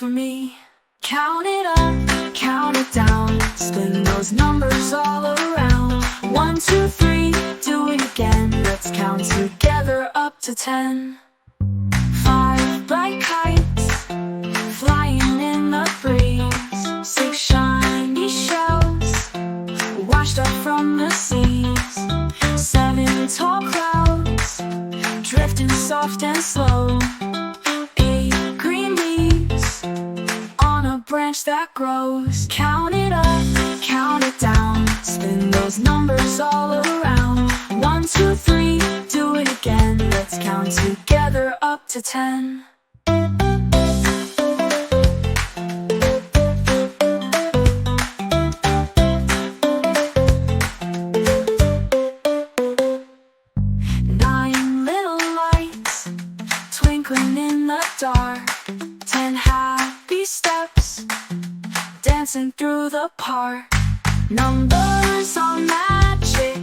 for me. Count it up, count it down, spin those numbers all around. 1, 2, 3, do it again. Let's count together up to 10. 5 bright kites flying in the breeze. 6 shiny shells washed up from the seas. 7 tall clouds drifting soft and slow. 8 green leaves on a branch that grows. Count it up, count it down, spin those numbers all around. 1, 2, 3, do it again. Let's count together up to 10. Twinkling in the dark, 10 happy steps dancing through the park. Numbers are magic,